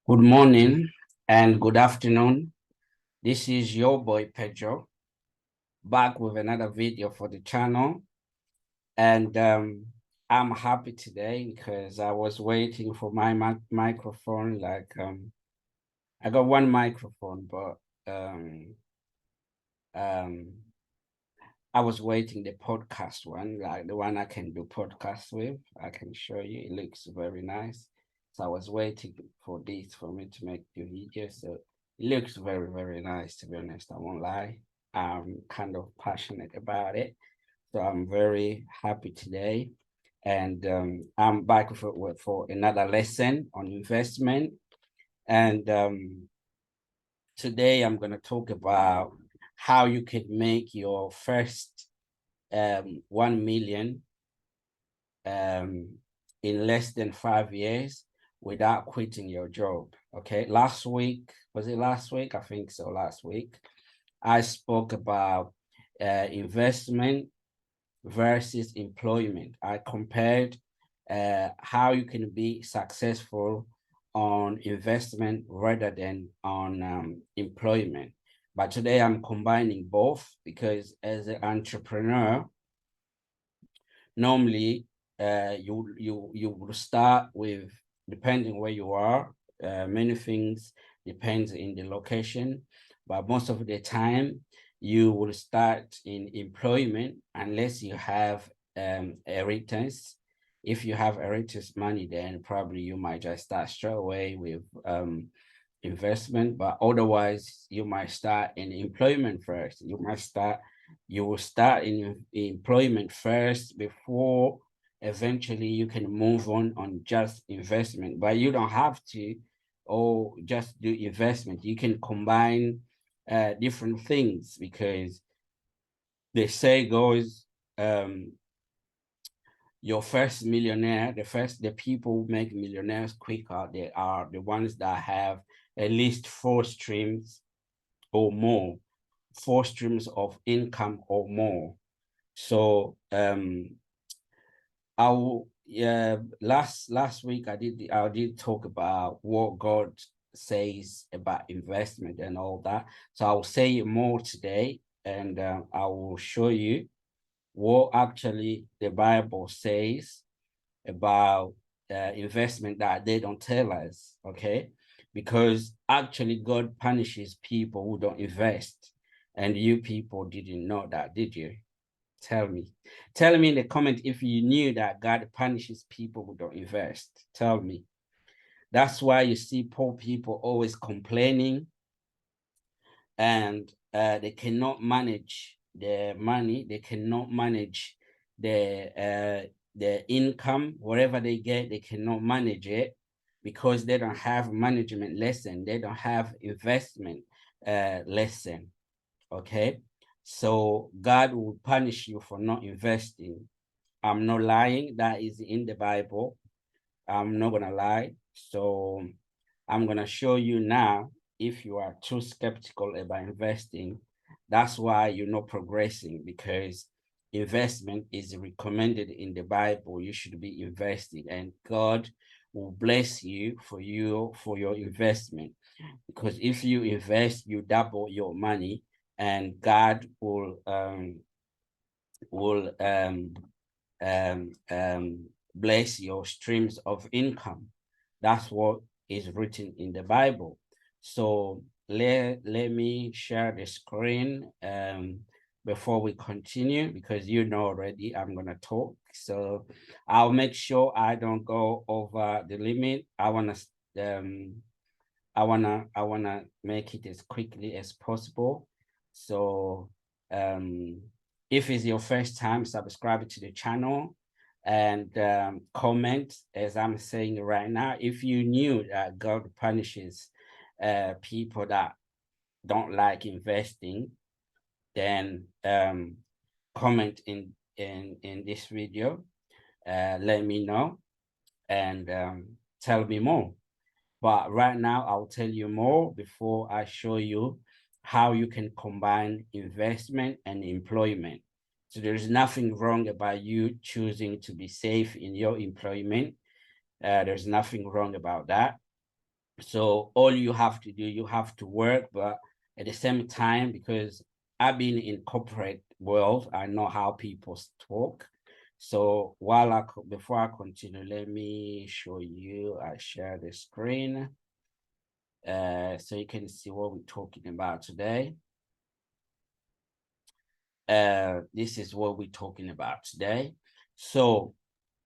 Good morning and good afternoon. This is your boy Pedro back with another video for the channel. And I'm happy today because I was waiting for my microphone. I got one microphone, but um, I was waiting the podcast one, like the one I can do podcast with. I can show you. It looks very nice. So I was waiting for this for me to make the video. So it looks very, very nice, to be honest. I won't lie. I'm kind of passionate about it. So I'm very happy today. And I'm back for another lesson on investment. And today I'm going to talk about how you can make your first 1 million in less than 5 years without quitting your job. Okay, last week, was it last week? I think so. Last week, I spoke about investment versus employment. I compared how you can be successful on investment rather than on employment. But today I'm combining both because as an entrepreneur, normally you will start with, depending where you are, many things depends in the location, but most of the time you will start in employment unless you have inheritance. If you have inheritance money, then probably you might just start straight away with investment, but otherwise you might start in employment first. You will start in employment first before eventually you can move on just investment. But you don't have to or just do investment. You can combine different things because the say goes, your first millionaire, the people who make millionaires quicker, they are the ones that have at least 4 streams or more, 4 streams of income or more. So last week I did talk about what God says about investment and all that. So I'll say it more today, and I will show you what actually the Bible says about investment that they don't tell us, okay? Because actually God punishes people who don't invest, and you people didn't know that, did you? Tell me in the comment if you knew that God punishes people who don't invest. Tell me. That's why you see poor people always complaining, and they cannot manage their money. They cannot manage their income. Whatever they get, they cannot manage it because they don't have management lesson. They don't have investment lesson. Okay, so God will punish you for not investing. I'm not lying. That is in the Bible. I'm not gonna lie. So I'm gonna show you now. If you are too skeptical about investing, that's why you're not progressing, because investment is recommended in the Bible. You should be investing, and God will bless you for your investment. Because if you invest, you double your money, and God will bless your streams of income. That's what is written in the Bible. So let me share the screen before we continue, because you know already I'm gonna talk. So I'll make sure I don't go over the limit. I wanna make it as quickly as possible. So if it's your first time, subscribe to the channel and comment, as I'm saying right now. If you knew that God punishes people that don't like investing, then comment in this video. Let me know and tell me more. But right now, I'll tell you more before I show you how you can combine investment and employment. So there's nothing wrong about you choosing to be safe in your employment. There's nothing wrong about that. So all you have to do, you have to work, but at the same time, because I've been in corporate world, I know how people talk. So before I continue, let me show you. I share the screen, so you can see what we're talking about today. This is what we're talking about today. So,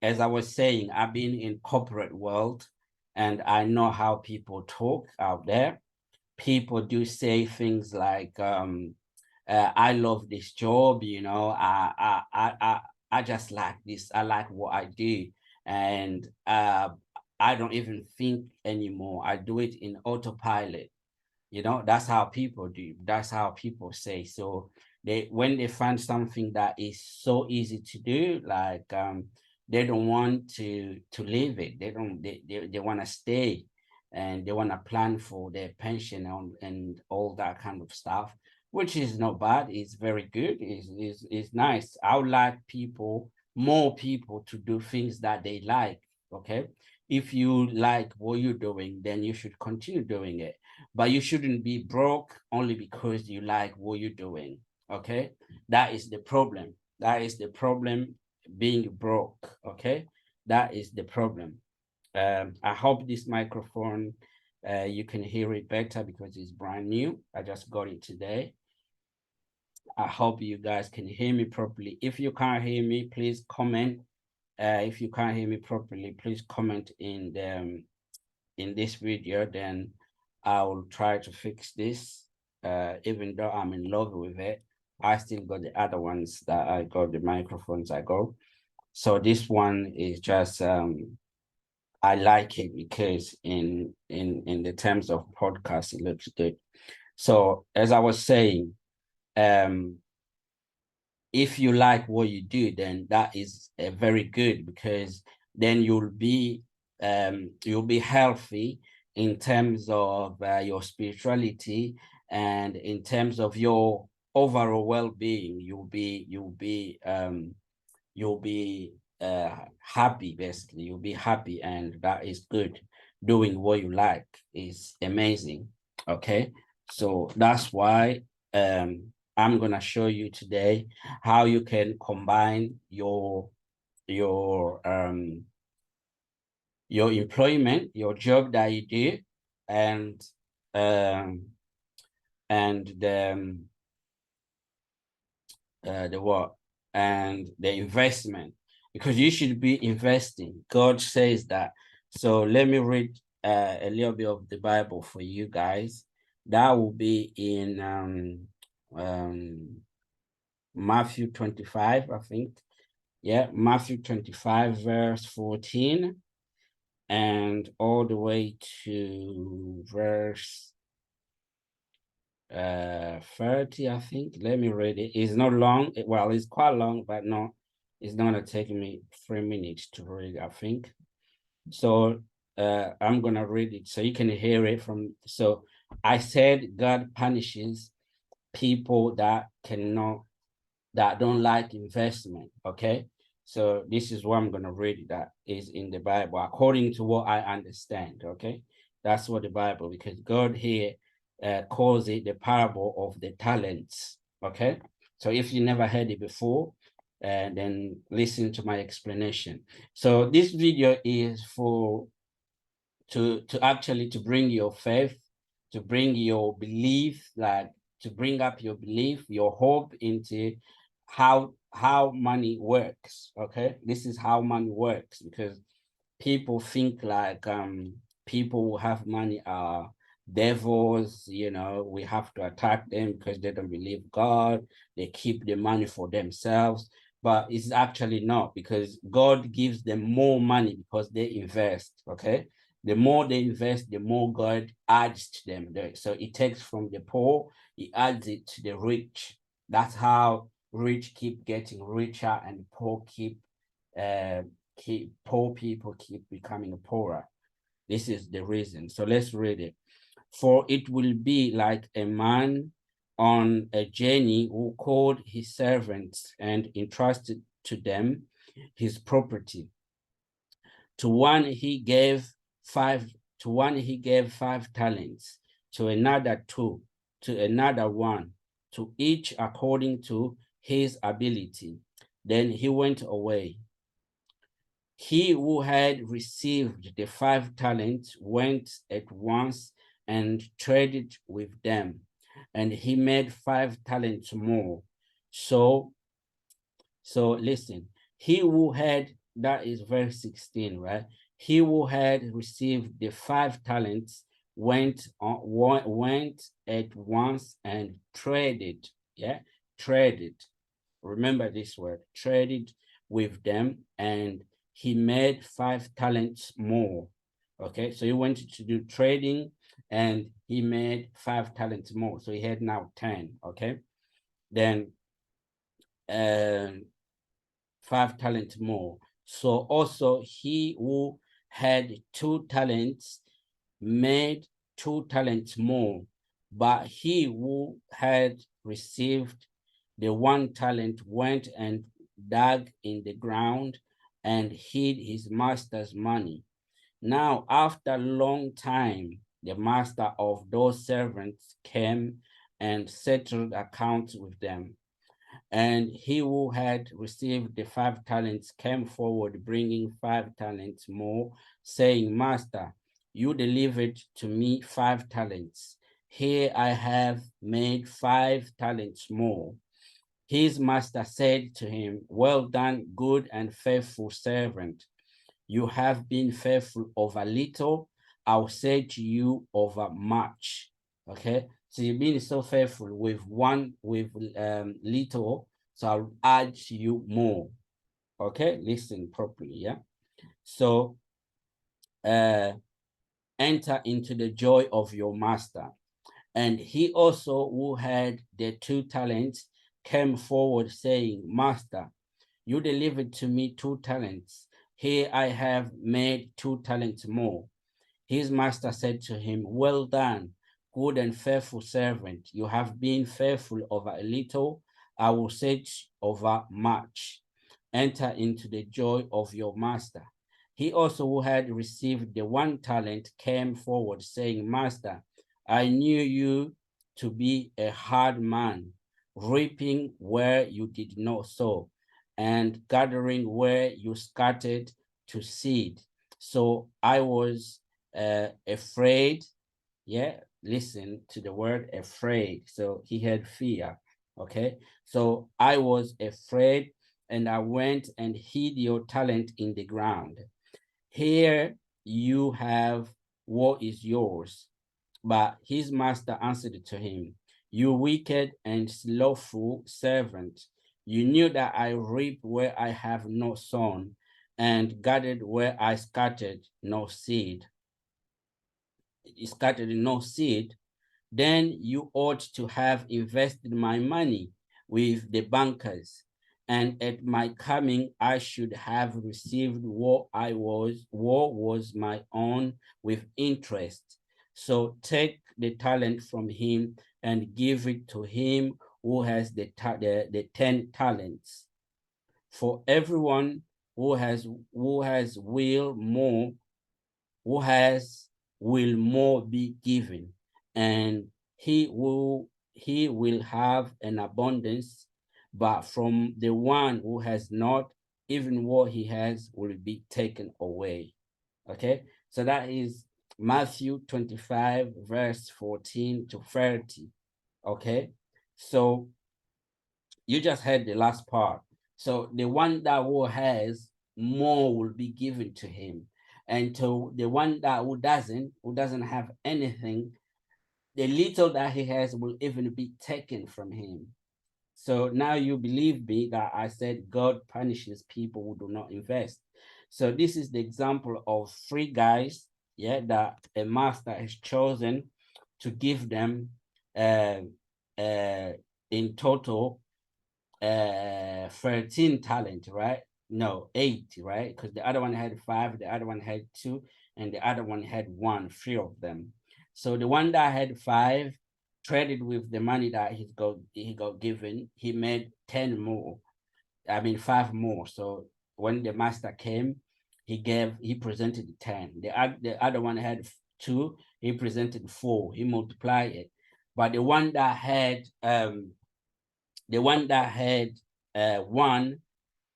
as I was saying, I've been in corporate world, and I know how people talk out there. People do say things like, I love this job, you know, I just like this, I like what I do. And I don't even think anymore. I do it in autopilot. You know, that's how people do. That's how people say. So when they find something that is so easy to do, like they don't want to leave it. They want to stay, and they want to plan for their pension and all that kind of stuff, which is not bad. It's very good. Is nice. I would like more people to do things that they like. Okay. If you like what you're doing, then you should continue doing it, but you shouldn't be broke only because you like what you're doing. Okay, that is the problem. That is the problem, being broke. Okay, that is the problem. I hope this microphone, you can hear it better because it's brand new. I just got it today. I hope you guys can hear me properly. If you can't hear me, please comment. If you can't hear me properly, please comment in this video, then I will try to fix this. Even though I'm in love with it, I still got the other ones that I got, the microphones I got. So this one is just I like it because in the terms of podcast, it looks good. So as I was saying, um if you like what you do, then that is very good, because then you'll be healthy in terms of your spirituality, and in terms of your overall well-being. You'll be happy. Basically, you'll be happy, and that is good. Doing what you like is amazing. Okay, so that's why I'm gonna show you today how you can combine your employment, your job that you do, and um and the what and the investment, because you should be investing. God says that. So let me read a little bit of the Bible for you guys. That will be in Matthew 25, I think. Yeah, Matthew 25, verse 14, and all the way to verse 30, I think. Let me read it. It's not long. Well, it's quite long, but no, it's not gonna take me 3 minutes to read, I think. So I'm gonna read it so you can hear it from. So I said God punishes people that don't like investment. Okay, so this is what I'm gonna read, that is in the Bible according to what I understand. Okay, that's what the Bible, because God here calls it the parable of the talents. Okay, so if you never heard it before, then listen to my explanation. So this video is for to actually to bring your faith, to bring your belief, like to bring up your belief, your hope into how money works. Okay, this is how money works, because people think like people who have money are devils. You know, we have to attack them because they don't believe God. They keep the money for themselves, but it's actually not, because God gives them more money because they invest. Okay, the more they invest, the more God adds to them. So it takes from the poor, he adds it to the rich. That's how rich keep getting richer, and poor poor people keep becoming poorer. This is the reason. So let's read it. For it will be like a man on a journey who called his servants and entrusted to them his property. To one he gave 5 To one he gave 5 talents, to another 2, to another 1, to each according to his ability. Then he went away. He who had received the 5 talents went at once and traded with them, and he made 5 talents more. So listen, he who had, that is verse 16, right? He who had received the 5 talents went at once and traded, yeah, traded. Remember this word, traded with them, and he made 5 talents more. Okay, so he went to do trading and he made 5 talents more. So he had now 10. Okay, then 5 talents more. So also he who had 2 talents made 2 talents more, but he who had received the 1 talent went and dug in the ground and hid his master's money. Now, after a long time, the master of those servants came and settled accounts with them. And he who had received the 5 talents came forward, bringing 5 talents more, saying, Master, you delivered to me 5 talents. Here I have made 5 talents more. His master said to him, Well done, good and faithful servant. You have been faithful over little. I'll say to you over much. Okay. So you've been so faithful with little. So I'll add to you more. Okay. Listen properly. Yeah. So enter into the joy of your master. And he also who had the 2 talents came forward saying, Master, you delivered to me 2 talents. Here I have made 2 talents more. His master said to him, Well done, good and faithful servant. You have been faithful over a little. I will set over much. Enter into the joy of your master. He also who had received the 1 talent came forward, saying, Master, I knew you to be a hard man, reaping where you did not sow, and gathering where you scattered to seed. So I was afraid. Yeah, listen to the word afraid. So he had fear. Okay, so I was afraid, and I went and hid your talent in the ground. Here you have what is yours. But his master answered to him, You wicked and slothful servant, you knew that I reap where I have no sown, and gathered where I scattered no seed. Then you ought to have invested my money with the bankers, and at my coming I should have received what was my own with interest. So take the talent from him and give it to him who has the 10 talents. For everyone who has will more be given, and he will have an abundance. But from the one who has not, even what he has will be taken away. Okay, so that is Matthew 25 verse 14 to 30. Okay, so you just heard the last part. So the one that who has, more will be given to him. And to the one that who doesn't have anything, the little that he has will even be taken from him. So now you believe me that I said God punishes people who do not invest. So this is the example of 3 guys, yeah, that a master has chosen to give them in total 13 talent, right? No, 8, right? Because the other one had 5, the other one had 2, and the other one had 1, 3 of them. So the one that had 5 traded with the money that he got given. He made 10 more. I mean 5 more. So when the master came, he presented 10. The other one had 2, he presented 4, he multiplied it. But the one that had 1,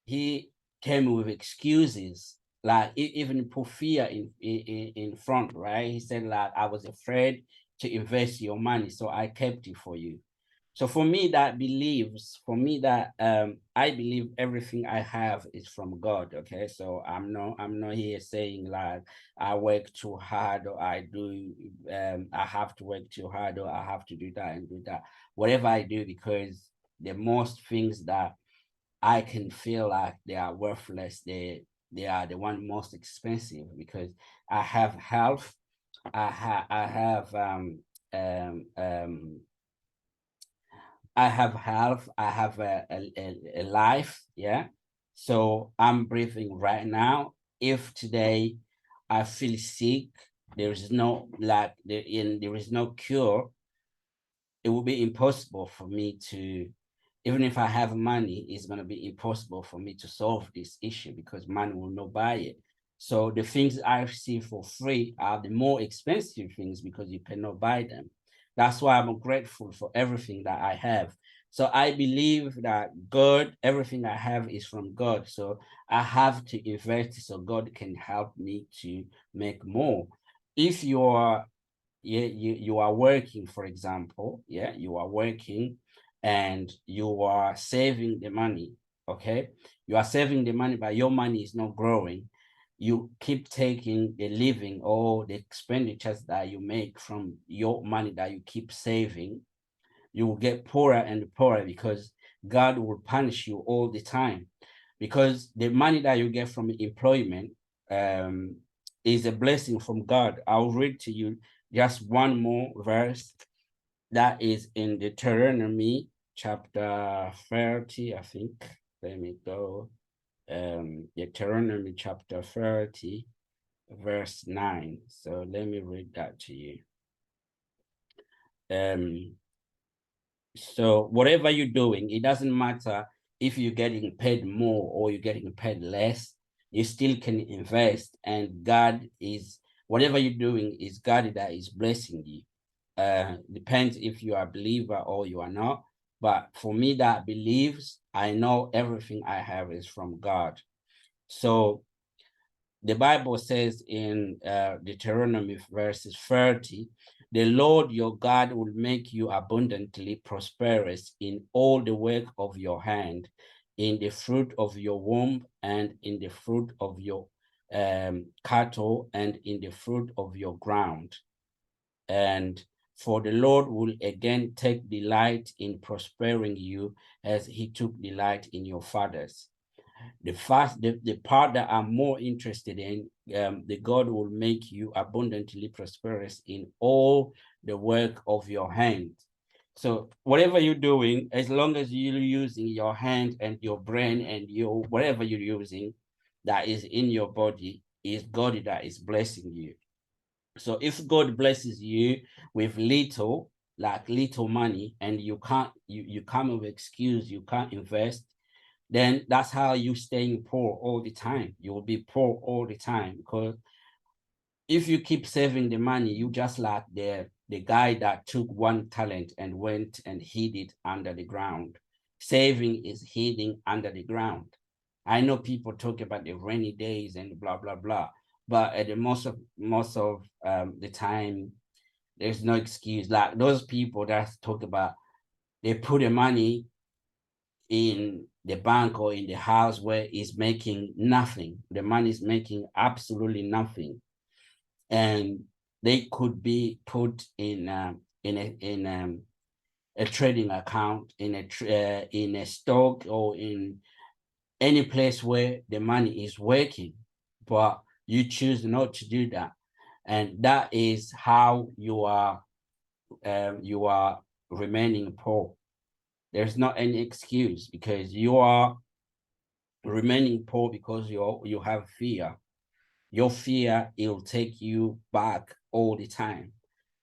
he came with excuses, like even put fear in front, right? He said, like, I was afraid to invest your money, so I kept it for you. So for me, I believe everything I have is from God. Okay, so I'm not here saying like I work too hard, or I have to work too hard, or I have to do that and do that. Whatever I do, because the most things that I can feel like they are worthless, they are the one most expensive, because I have health, I have I have health, I have a life, yeah. So I'm breathing right now. If today I feel sick, there is no there is no cure, it will be impossible for me to, even if I have money, it's going to be impossible for me to solve this issue, because money will not buy it. So the things I see for free are the more expensive things, because you cannot buy them. That's why I'm grateful for everything that I have. So I believe that God, everything I have is from God. So I have to invest so God can help me to make more. If you are working, for example, yeah, you are working and you are saving the money, okay? You are saving the money, but your money is not growing. You keep taking the living or the expenditures that you make from your money that you keep saving. You will get poorer and poorer, because God will punish you all the time. Because the money that you get from employment um, is a blessing from God. I'll read to you just one more verse that is in Deuteronomy chapter 30, I think. Let me go. Deuteronomy chapter 30, verse 9. So let me read that to you. So whatever you're doing, it doesn't matter if you're getting paid more or you're getting paid less, you still can invest, and God is, whatever you're doing is God that is blessing you. Depends if you are a believer or you are not. But for me that believes, I know everything I have is from God. So the Bible says in Deuteronomy verses 30, the Lord your God will make you abundantly prosperous in all the work of your hand, in the fruit of your womb, and in the fruit of your cattle, and in the fruit of your ground. And for the Lord will again take delight in prospering you, as he took delight in your fathers. The part that I'm more interested in, the God will make you abundantly prosperous in all the work of your hand. So whatever you're doing, as long as you're using your hand and your brain and your whatever you're using that is in your body, is God that is blessing you. So if God blesses you with little, like little money, and you come with excuse, you can't invest, then that's how you staying poor all the time. You will be poor all the time, because if you keep saving the money, you just like the guy that took 1 talent and went and hid it under the ground. Saving is hiding under the ground. I know people talk about the rainy days and blah blah blah, but at the most of the time, there's no excuse. Like those people that talk about, they put the money in the bank or in the house where it's making nothing. The money is making absolutely nothing, and they could be put in a trading account, in a stock, or in any place where the money is working. But you choose not to do that, and that is how you are remaining poor. There's not any excuse, because you are remaining poor because you have fear. Your fear, it'll take you back all the time.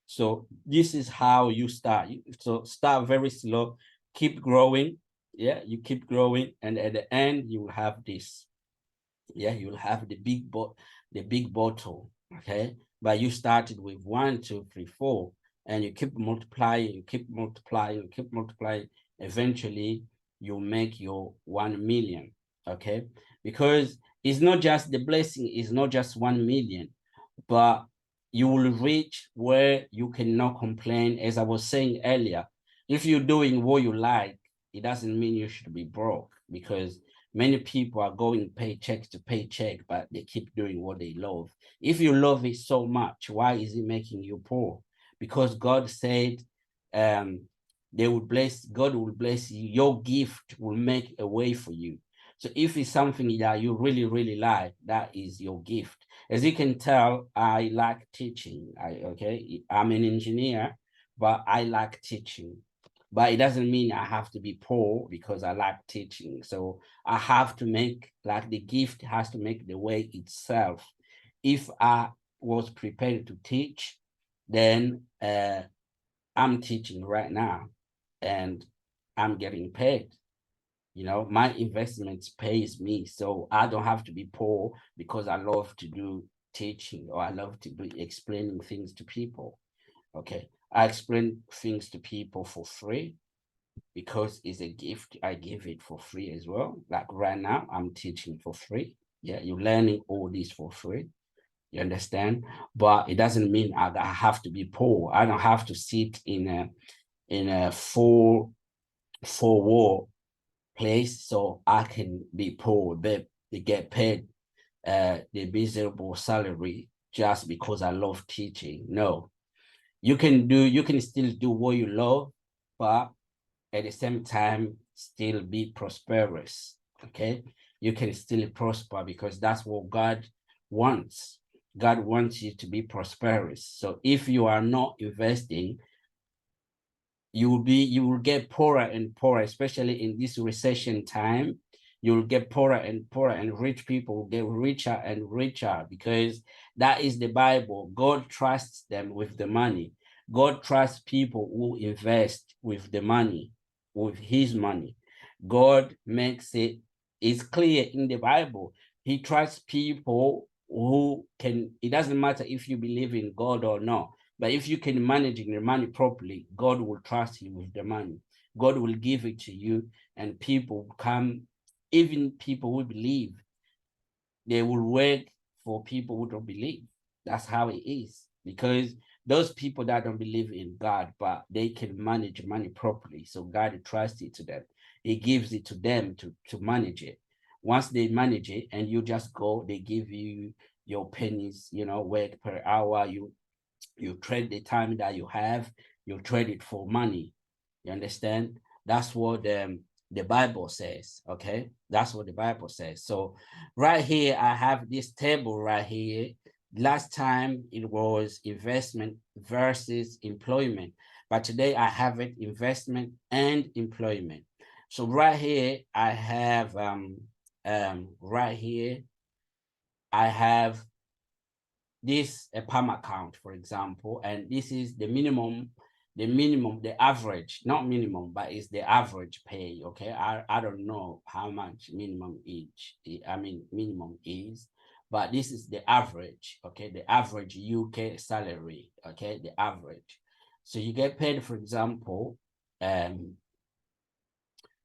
So this is how you start. So start very slow, keep growing. Yeah, you keep growing, and at the end you will have this. Yeah, you'll have the big bottle. Okay, but you started with 1, 2, 3, 4, and you keep multiplying, you keep multiplying, you keep multiplying. Eventually, you make your 1 million. Okay, because it's not just the blessing, is not just 1 million, but you will reach where you cannot complain. As I was saying earlier, if you're doing what you like, it doesn't mean you should be broke, because many people are going paycheck to paycheck, but they keep doing what they love. If you love it so much, why is it making you poor? Because God said, God will bless you. Your gift will make a way for you. So if it's something that you really, really like, that is your gift. As you can tell, I like teaching. I'm an engineer, but I like teaching. But it doesn't mean I have to be poor because I like teaching. So I have to make, like, the gift has to make the way itself. If I was prepared to teach, then I'm teaching right now and I'm getting paid. My investments pays me, so I don't have to be poor because I love to do teaching, or I love to be explaining things to people. Okay, I explain things to people for free because it's a gift. I give it for free as well. Like right now, I'm teaching for free. Yeah, you're learning all this for free. You understand? But it doesn't mean I have to be poor. I don't have to sit in a four wall place so I can be poor, but they get paid the miserable salary just because I love teaching. No, you can still do what you love, but at the same time still be prosperous. Okay, you can still prosper because that's what God wants. God wants you to be prosperous. So if you are not investing, you will get poorer and poorer, especially in this recession time. You'll get poorer and poorer, and rich people will get richer and richer, because that is the Bible. God trusts them with the money. God trusts people who invest with the money, with his money. God makes it's clear in the Bible. He trusts people who can, it doesn't matter if you believe in God or not, but if you can manage your money properly, God will trust you with the money. God will give it to you, and people come, even people who believe, they will work for people who don't believe. That's how it is. Because those people that don't believe in God, but they can manage money properly, so God trusts it to them. He gives it to them to manage it. Once they manage it and you just go, they give you your pennies, work per hour. You trade the time that you have, you trade it for money. You understand? That's what the Bible says. Okay, that's what the Bible says. So right here, I have this table right here. Last time it was investment versus employment, but today I have it investment and employment. So right here, I have right here, I have this a PAM account, for example, and this is the minimum, the average, not minimum, but it's the average pay. Okay, I don't know how much minimum minimum is, but this is the average. Okay, the average UK salary. Okay, the average. So you get paid, for example,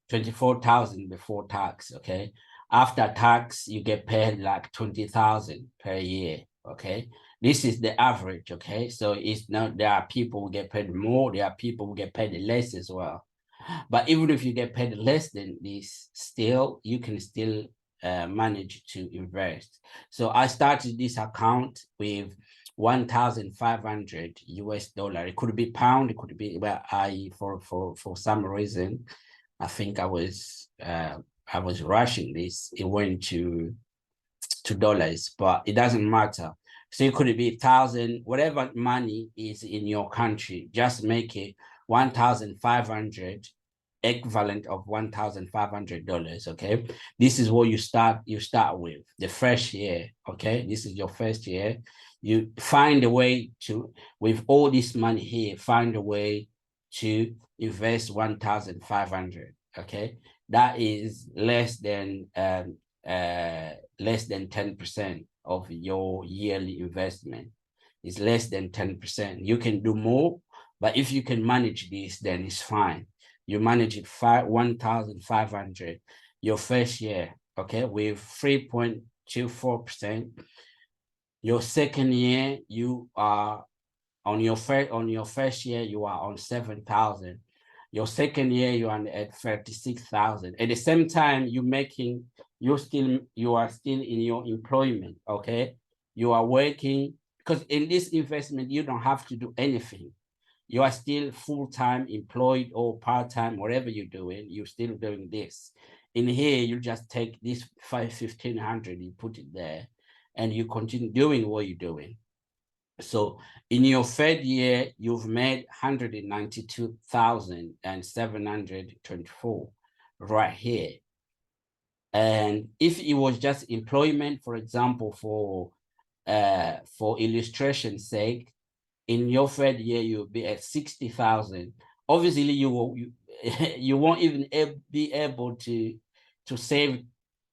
24,000 before tax. Okay, after tax you get paid like 20,000 per year. Okay, this is the average. Okay, so it's not, there are people who get paid more, there are people who get paid less as well. But even if you get paid less than this, still you can still manage to invest. So I started this account with 1,500 US dollar. It could be pound, it could be, well, for some reason I think I was rushing this. It went to dollars, but it doesn't matter. So it could be 1,000, whatever money is in your country, just make it 1,500, equivalent of $1,500. Okay, this is what you start with the first year. Okay, this is your first year. You find a way to, with all this money here, find a way to invest 1,500. Okay, that is less than 10% of your yearly investment. is less than 10%. You can do more, but if you can manage this, then it's fine. You manage it 1,500 your first year, okay, with 3.24%. Your second year, you are on your first year, you are on 7,000. Your second year, you are at 36,000. At the same time, you are still in your employment, okay? You are working, because in this investment, you don't have to do anything. You are still full-time employed or part-time, whatever you're doing, you're still doing this. In here, you just take this 1,500, you put it there, and you continue doing what you're doing. So in your third year, you've made 192,724 right here. And if it was just employment, for example, for illustration's sake, in your third year, you'll be at 60,000. Obviously, you won't even be able to save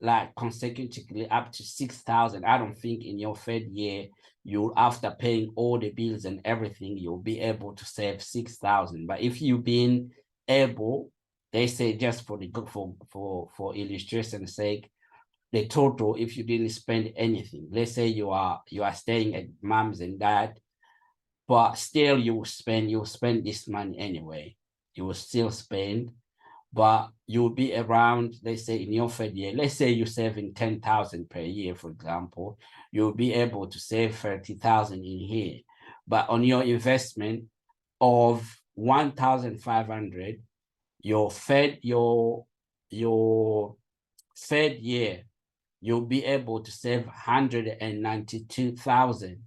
like consecutively up to 6,000. I don't think in your third year, you, after paying all the bills and everything, you'll be able to save 6,000. But if you've been able, they say just for the for illustration's sake, the total, if you didn't spend anything, let's say you are staying at mom's and dad, but still you will spend this money anyway. You will still spend, but you'll be around, let's say in your third year, let's say you're saving 10,000 per year, for example, you'll be able to save 30,000 in here. But on your investment of 1,500, your third year, you'll be able to save 192,000.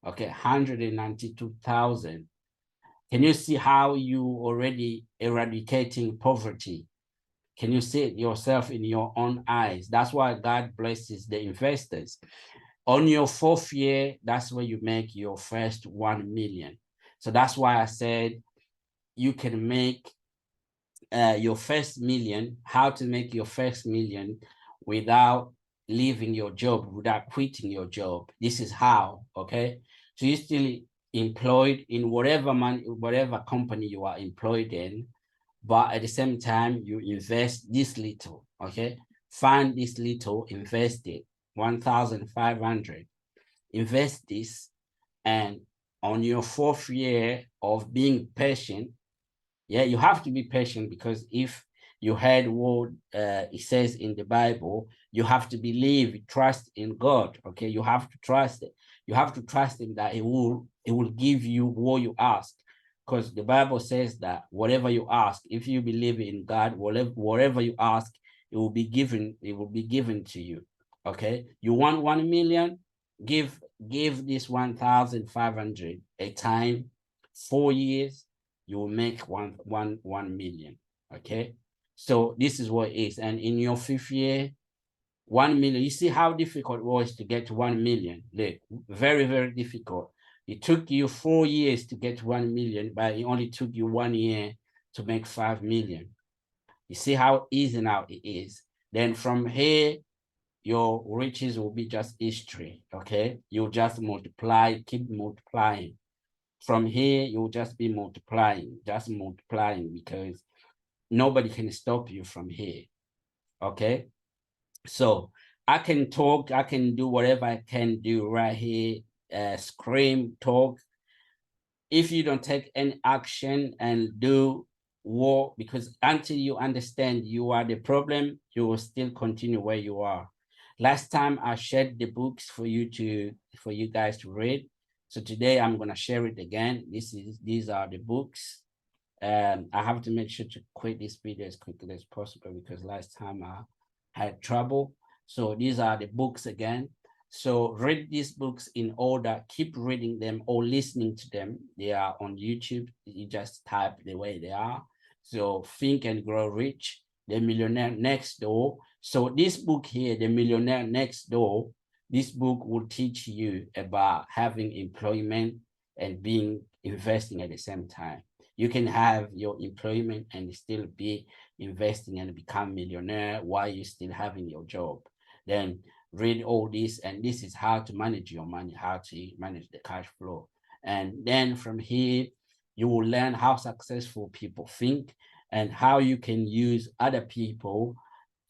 Okay, 192,000. Can you see how you already eradicating poverty? Can you see it yourself in your own eyes? That's why God blesses the investors. On your fourth year, that's where you make your first 1 million. So that's why I said you can make your first million, how to make your first million without leaving your job, without quitting your job. This is how, okay? So you're still employed in whatever company you are employed in, but at the same time, you invest this little, okay? Find this little, invest it, 1,500. Invest this, and on your fourth year of being patient, yeah, you have to be patient, because if you heard what it says in the Bible, you have to believe, trust in God. Okay, you have to trust it. You have to trust Him that He will give you what you ask, because the Bible says that whatever you ask, if you believe in God, whatever you ask, it will be given. It will be given to you. Okay, you want 1 million, give this 1,500 a time, 4 years. You will make 1 million. Okay, so this is what it is. And in your fifth year, 1 million. You see how difficult it was to get to 1 million. Look, very, very difficult. It took you 4 years to get 1 million, but it only took you 1 year to make 5 million. You see how easy now it is. Then from here, your riches will be just history. Okay, you'll just multiply, keep multiplying. From here, you'll just be multiplying, because nobody can stop you from here. Okay, so I can talk, I can do whatever I can do right here, scream, talk. If you don't take any action and do what, because until you understand you are the problem, you will still continue where you are. Last time I shared the books for you guys to read. So today I'm gonna share it again. These are the books. I have to make sure to quit this video as quickly as possible, because last time I had trouble. So these are the books again. So read these books in order, keep reading them or listening to them. They are on YouTube. You just type the way they are. So Think and Grow Rich, The Millionaire Next Door. So this book here, The Millionaire Next Door, this book will teach you about having employment and investing at the same time. You can have your employment and still be investing and become millionaire while you're still having your job. Then read all this, and this is how to manage your money, how to manage the cash flow. And then from here, you will learn how successful people think and how you can use other people.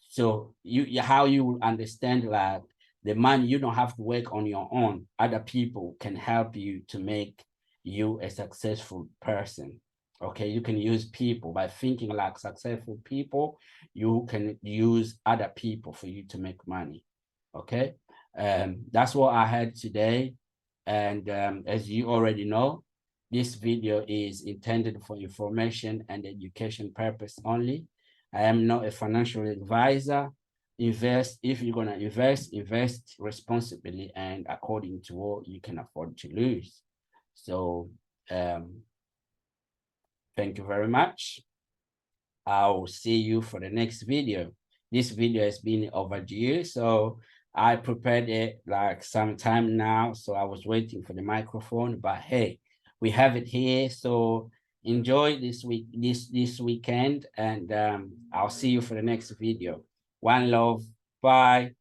So how you will understand that the money, you don't have to work on your own. Other people can help you to make you a successful person. Okay, you can use people by thinking like successful people. You can use other people for you to make money. Okay, that's what I had today. And as you already know, this video is intended for information and education purpose only. I am not a financial advisor. Invest, if you're going to invest responsibly and according to what you can afford to lose. So thank you very much. I'll see you for the next video. This video has been overdue, so I prepared it like some time now. So I was waiting for the microphone, but hey, we have it here. So enjoy this weekend, and I'll see you for the next video. One love. Bye.